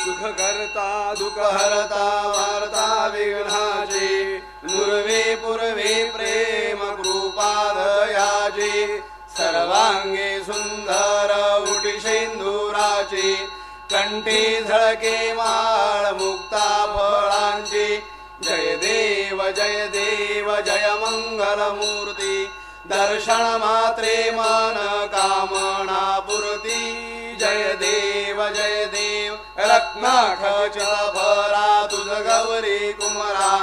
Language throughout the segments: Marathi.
सुख करता दुःख हरता वार्ता विघ्नाची पूर्वे पूर्वे प्रेम कृपादयाची सर्वांगे सुंदर उटी शेंदुराची कंठी झळके माळ मुक्ता फळांची जय देव जय मंगल मूर्ती दर्शन मात्रे मन कामना पूर्ती जय देव रत्नाखचित भरा तुझ गौरी कुमरा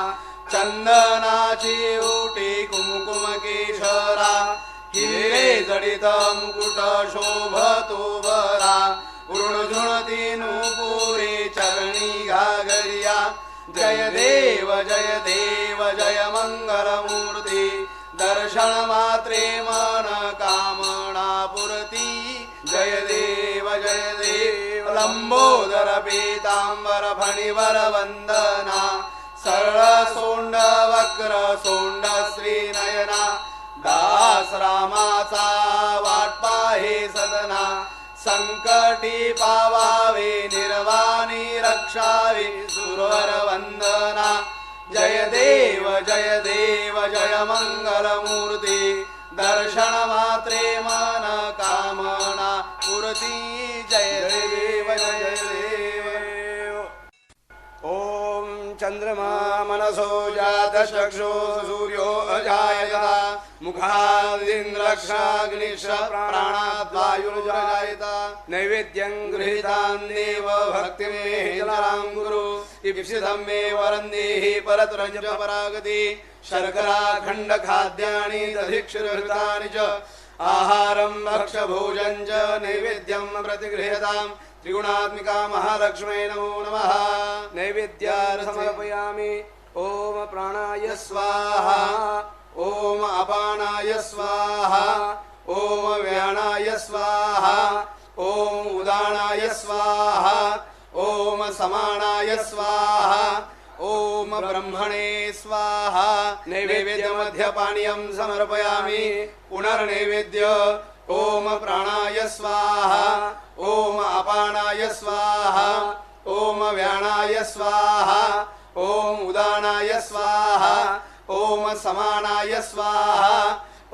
चंदनाची ओटी कुमकुम केशरा हिरे जडित मुकुट शोभतो बरा ऋणझुणती नुपुरी चरणी घागरिया जय देव जय मंगल मूर्ती दर्शन मात्रे मन कामना पूर्ती जय देव लंबोदर पीतांबर फणिवर वंदना सरळ सोंड वक्र सोंड श्री नयना दास रामाचा वाट पाहे सदना संकटी पावावे निर्वाणी रक्षावे सुरवर वंदना जय देव जय मंगल मूर्ती दर्शन मात्रे मन कामना पूर्ती जय देव ओम चंद्रमा मनसो जात चक्षु सूर्यो अजायता मुखादिन्द्रक्षाग्निश प्राणात् वायुर्जायता नैवेद्यं गृहीतां देव भक्तिं मे जलां गुरु इप्सितं मे वरन्देहि परतुरञ्च परागति शर्करा खण्ड खाद्यानि दधिक्षुरहृतानि च आहारं भक्ष्यभोजनं च नैवेद्यं प्रतिगृह्यतां त्रिगुणात्मिका महालक्ष्मै नमो नमः नैवेद्यार्थ समर्पयामि ओम प्राणाय स्वाहा ओम अपानाय स्वाहा ओम व्यानाय स्वाहा ओम उदानाय स्वाहा ओम समानाय स्वाहा ओम ब्रह्मणे स्वाहा नैवेद्य मध्य पानीयं समर्पयामि पुनर्नैवेद्य ओम प्राणाय स्वाहा ओम अपानाय स्वाहा ओम व्यानाय स्वाहा ओम उदानाय स्वाहा ओम समानाय स्वाहा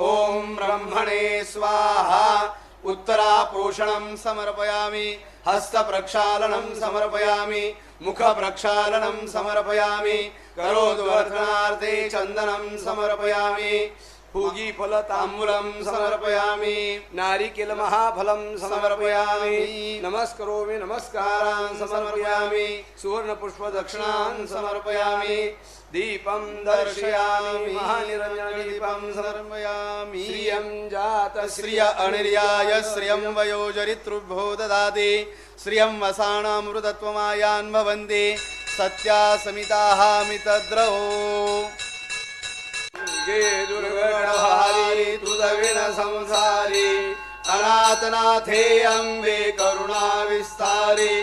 ओम ब्रह्मणे स्वाहा उत्तरा पोषणं समर्पयामि हस्त प्रक्षालनं समर्पयामि मुख प्रक्षालनं समर्पयामि करोद्वर्धनार्थे चन्दनं समर्पयामि पूगी फल तांबूलम समर्पयामि नारिकेल महाफलं समर्पयामि नमस्करोमि नमस्कारान् समर्पयामि सुवर्ण पुष्प दक्षिणान् समर्पयामि दीपं दर्शयामि महानिरञ्जन दीपं समर्पयामि श्रियं जात श्रिय अनिर्याय श्रियं वयोजरितृभ्यो ददाति श्रियं वसानामृतत्वमायान् भवन्ति सत्या समिताः मितद्रवो गे दुर्गणहारी तुदविन संसारी अनाथनाथे अंबे करुणा विस्तारी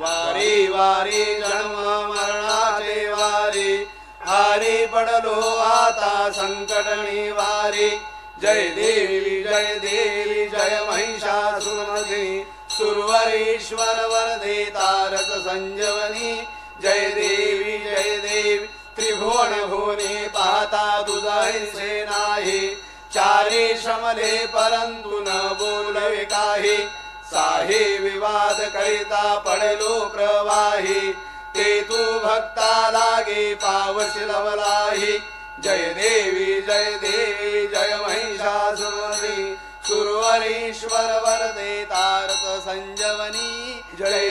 वारी वारी जन्म मरणाचे वारी हारी पडलो आता संकट निवारी जय देवी जय महिषासुरमर्दिनी सुरवरीश्वर वरदे तारक संजीवनी जय देवी त्रिभुवन भुवने पाहता तुझे नाही चारी श्रमले परंतु न बोलवे काही साहे विवाद करिता पडलो प्रवाही ते तू भक्ता लागे पावशी लवलाही जय देवी जय महिषासुरमर्दिनी सुरवरीश्वर वरदे तारक संजीवनी जय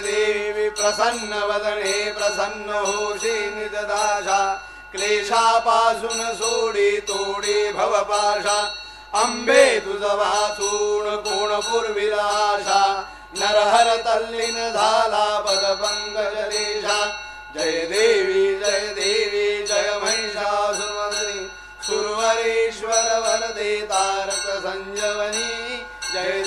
देवी प्रसन्न वदने प्रसन्न होशी निददाशा क्लेशापासून सोडी तोडी भवपाशा अंबे तुझ वाचून कोण पूर्विलाशा नरहर तल्लीन झाला पदपंकज देशा जय देवी जय महिषासुरमर्दिनी सुरवरीश्वर वरदे तारक संजीवनी जय